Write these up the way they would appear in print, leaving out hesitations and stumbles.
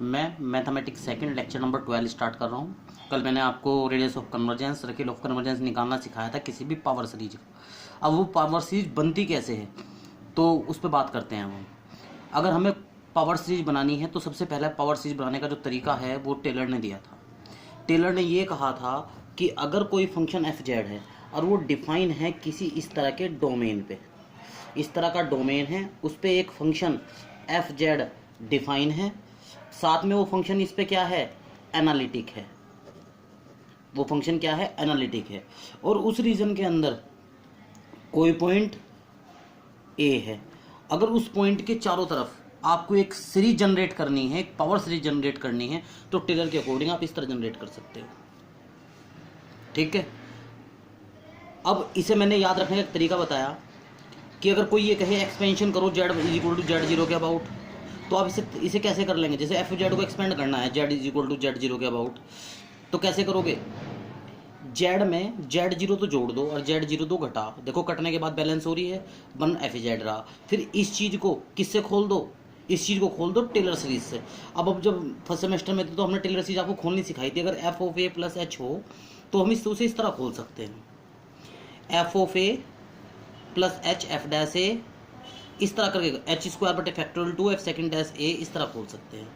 मैं mathematics second lecture number 12 start कर रहा हूँ। कल मैंने आपको radius of convergence, circle of convergence निकालना सिखाया था किसी भी पावर सीरीज का। अब वो पावर सीरीज बनती कैसे है तो उस पर बात करते हैं हम। अगर हमें पावर सीरीज बनानी है तो सबसे पहले पावर सीरीज बनाने का जो तरीका है वो टेलर ने दिया था। टेलर ने ये कहा था कि अगर कोई फंक्शन एफ जेड है और वो डिफाइन है किसी इस तरह के डोमेन पे, इस तरह का डोमेन है, उस पर एक फंक्शन एफ जेड डिफाइन है, साथ में वो फंक्शन इस पे क्या है, एनालिटिक है। वो फंक्शन क्या है, एनालिटिक है। और उस रीजन के अंदर कोई पॉइंट ए है। अगर उस पॉइंट के चारों तरफ आपको एक सीरीज जनरेट करनी है, एक पावर सीरीज जनरेट करनी है, तो टेलर के अकॉर्डिंग आप इस तरह जनरेट कर सकते हो। ठीक है। अब इसे मैंने याद रखने का एक तरीका बताया कि अगर कोई ये कहे एक्सपेंशन करो Z is equal to Z zero के अबाउट, तो आप इसे कैसे कर लेंगे। जैसे एफ जेड को एक्सपेंड करना है Z is equal to Z zero के अबाउट, तो कैसे करोगे। जेड में जेड जीरो तो जोड़ दो और जेड जीरो तो घटा, देखो कटने के बाद बैलेंस हो रही है, वन एफ जेड रहा। फिर इस चीज़ को किससे खोल दो, इस चीज़ को खोल दो टेलर सीरीज से। अब जब फर्स्ट सेमेस्टर में थे तो हमने टेलर सीरीज आपको खोलनी सिखाई थी। अगर f of a plus h हो तो हम उसे इस तरह खोल सकते हैं, f of a plus h f dash a, इस तरह करके एच स्क्वायर बटे factorial two f second dash a, इस तरह खोल सकते हैं।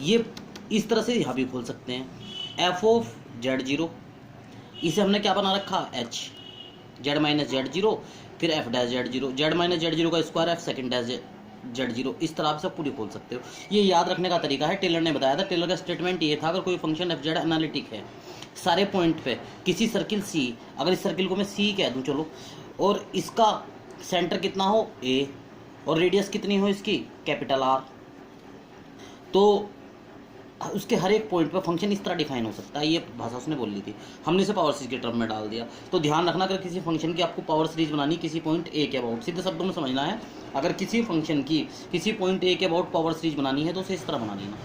ये इस तरह से यहाँ भी खोल सकते हैं। एफ ऑफ जेड जीरो, इसे हमने क्या बना रखा, h z minus z zero, फिर f dash z zero, z minus z zero का square f second dash z zero, इस तरह आप सब पूरी खोल सकते हो। ये याद रखने का तरीका है, टेलर ने बताया था। टेलर का स्टेटमेंट ये था, अगर कोई फंक्शन एफ जेड एनालिटिक है सारे पॉइंट पे किसी सर्किल सी, अगर इस सर्किल को मैं सी कह दूँ चलो, और इसका सेंटर कितना हो ए, और रेडियस कितनी हो इसकी कैपिटल आर, तो उसके हर एक पॉइंट पे फंक्शन इस तरह डिफाइन हो सकता है। ये भाषा उसने बोल ली थी, हमने इसे पावर सीरीज के टर्म में डाल दिया। तो ध्यान रखना, अगर किसी फंक्शन की आपको पावर सीरीज बनानी किसी पॉइंट ए के अबाउट, सीधे शब्दों में समझना है, अगर किसी फंक्शन की किसी पॉइंट ए के अबाउट पावर सीरीज बनानी है तो उसे इस तरह बना लेना।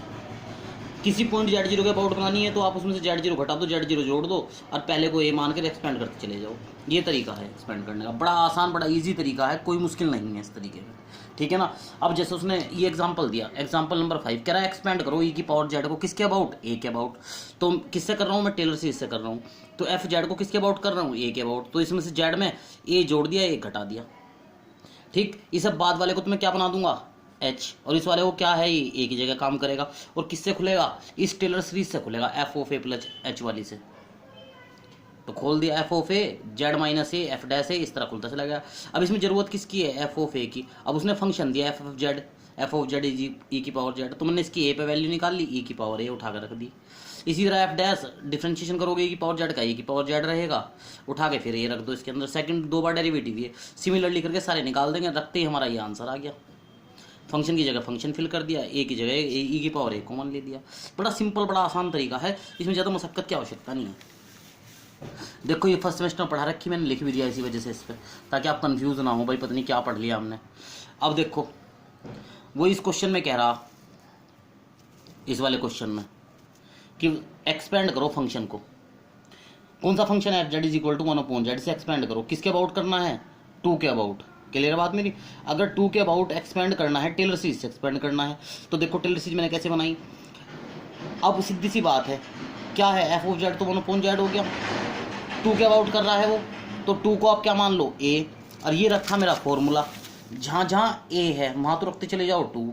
किसी पॉइंट जेड जीरो के अबाउट बनानी है तो आप उसमें से जेड जीरो घटा दो, जेड जीरो जोड़ दो, और पहले को ए मान कर एक्सपेंड करते चले जाओ। ये तरीका है एक्सपेंड करने का, बड़ा आसान बड़ा इजी तरीका है, कोई मुश्किल नहीं है इस तरीके में। ठीक है ना। अब जैसे उसने ये एग्जांपल दिया, एग्जांपल नंबर 5 कह रहा है एक्सपेंड करो ई की पावर जेड को किसके अबाउट, ए के अबाउट। तो किससे कर रहा हूँ मैं, टेलर से इससे कर रहा हूँ। तो एफ जेड को किसके अबाउट कर रहा हूँ, ए के अबाउट। तो इसमें से जेड में ए जोड़ दिया, ए घटा दिया। ठीक, इस बाद वाले को तो मैं क्या बना दूंगा, एच, और इस वाले को क्या है, ये ए की जगह काम करेगा। और किससे खुलेगा, इस टेलर सीरीज से खुलेगा, f of a plus h वाली से। तो खोल दिया f of a z minus a f dash a, इस तरह खुलता चला गया। अब इसमें जरूरत किसकी है, एफ ऑफ ए की। अब उसने फंक्शन दिया एफ ऑफ जेड इज ई की पावर जेड, तो मैंने इसकी ए पे वैल्यू निकाल ली, ई की पावर ए उठा कर रख दी। इसी तरह एफ डैश डिफ्रेंशिएशन करोगे ई की पावर जेड का, ई की पावर जेड रहेगा, उठा के फिर ये रख दो इसके अंदर, सेकंड दो बार डेरिवेटिव है। सिमिलरली करके सारे निकाल देंगे, रखते ही हमारा ये आंसर आ गया। फंक्शन की जगह फंक्शन फिल कर दिया, ए की जगह ई की पावर ए कॉमन ले दिया। बड़ा सिंपल बड़ा आसान तरीका है, इसमें ज़्यादा मशक्कत की आवश्यकता नहीं है। देखो ये फर्स्ट सेमेस्टर में पढ़ा रखी, मैंने लिख भी दिया इसी वजह से इस पर, ताकि आप कंफ्यूज ना हो भाई पता नहीं क्या पढ़ लिया हमने। अब देखो वो इस क्वेश्चन में कह रहा, इस वाले क्वेश्चन में कि एक्सपेंड करो फंक्शन को। कौन सा फंक्शन है, Z is equal to 1/z से एक्सपेंड करो, किसके अबाउट करना है, 2 के अबाउट। क्लियर बात मेरी। अगर 2 के अबाउट एक्सपेंड करना है, टेलर सीरीज से एक्सपेंड करना है, तो देखो टेलर सीरीज मैंने कैसे बनाई। अब सीधी सी बात है, क्या है, एफ ऑफ जेड तो 1/z हो गया, 2 के अबाउट कर रहा है वो, तो 2 को आप क्या मान लो, ए, और ये रखा मेरा फॉर्मूला, जहाँ जहाँ ए है वहाँ तो रखते चले जाओ 2,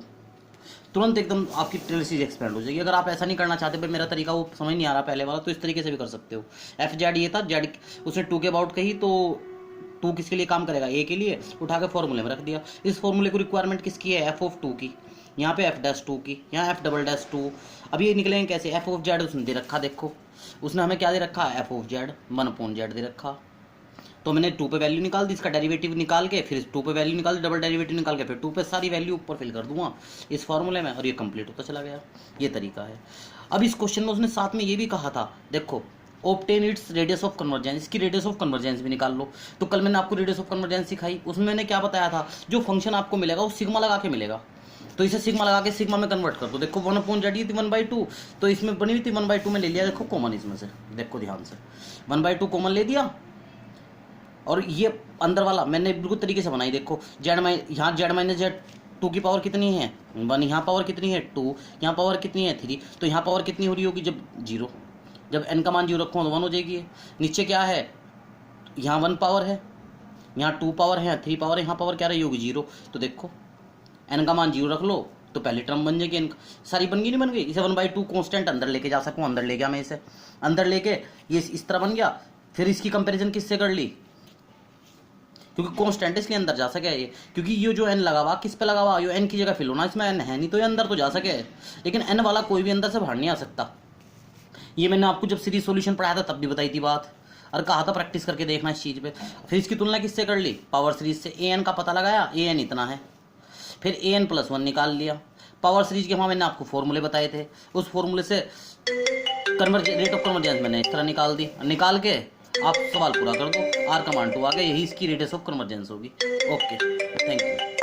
तुरंत एकदम आपकी टेलर सीरीज एक्सपेंड हो जाएगी। अगर आप ऐसा नहीं करना चाहते, भाई मेरा तरीका वो समझ नहीं आ रहा पहले वाला, तो इस तरीके से भी कर सकते हो। एफ जेड ये था, जेड उसने 2 के अबाउट कही, तो 2 किसके लिए काम करेगा, ए के लिए, उठा के फॉर्मूले में रख दिया। इस फॉर्मूले को रिक्वायरमेंट किसकी है, एफ ऑफ 2 की, यहाँ पे एफ डैश 2 की, यहाँ एफ डबल डैश 2। अब ये निकलेंगे कैसे, एफ ऑफ जेड उसने दे रखा, देखो उसने हमें क्या दे रखा, एफ ऑफ जेड 1/z दे रखा। तो मैंने 2 पे वैल्यू निकाल दी, इसका डेरिवेटिव निकाल के फिर 2 पे वैल्यू निकाल दी, डबल डेरिवेटिव निकाल के फिर 2 पे सारी वैल्यू ऊपर फिल कर दूंगा इस फॉर्मूले में, और ये कंप्लीट होता चला गया। ये तरीका है। अब इस क्वेश्चन में उसने साथ में ये भी कहा था, देखो obtain its radius of convergence, इसकी रेडियस ऑफ कन्वर्जेंस भी निकाल लो। तो कल मैंने आपको रेडियस ऑफ कन्वर्जेंस सिखाई, उसमें मैंने क्या बताया था, जो फंक्शन आपको मिलेगा वो सिग्मा लगा के मिलेगा, तो इसे सिग्मा लगा के सिग्मा में कन्वर्ट कर दो। देखो 1/z ये थी 1/2, तो इसमें बनी हुई थी 1/2 में ले लिया, देखो कॉमन इसमें से, देखो ध्यान से 1/2 कॉमन ले दिया, और ये अंदर वाला मैंने बिल्कुल तरीके से बनाई, देखो जेड यहाँ जेड माइनस जेड टू की पावर कितनी है 1, यहाँ पावर कितनी है 2, यहाँ पावर कितनी है 3, तो यहाँ पावर कितनी हो रही होगी जब 0, जब n का मान 0 रखो तो 1 हो जाएगी। नीचे क्या है, यहाँ 1 पावर है, यहाँ 2 पावर है, 3 पावर है, यहाँ पावर क्या रही होगी 0। तो देखो n का मान 0 रख लो तो पहली टर्म बन जाएगी, n सारी बन गई नहीं बन गई। इसे 1/2 कॉन्स्टेंट अंदर लेके जा सकूँ, अंदर ले गया मैं इसे, अंदर लेके ये इस तरह बन गया। फिर इसकी कंपैरिजन किससे कर ली, क्योंकि कॉन्स्टेंट इसलिए अंदर जा सके ये, क्योंकि ये जो n लगा हुआ किस पे लगा हुआ, ये n की जगह फिल होना, इसमें n है नहीं तो ये अंदर तो जा सके, लेकिन n वाला कोई भी अंदर से बाहर नहीं आ सकता। ये मैंने आपको जब सीरीज सॉल्यूशन पढ़ाया था तब भी बताई थी बात, और कहा था प्रैक्टिस करके देखना इस चीज़ पे। फिर इसकी तुलना किससे कर ली, पावर सीरीज से। an का पता लगाया, an इतना है, फिर an+1 निकाल लिया। पावर सीरीज के वहाँ मैंने आपको फॉर्मूले बताए थे, उस फॉर्मूले से रेट ऑफ कन्वर्जेंस मैंने इस तरह निकाल दी, निकाल के आप सवाल पूरा कर दो, r का मान 2 आ गया, यही इसकी रेट ऑफ कन्वर्जेंस होगी। Okay, thank you.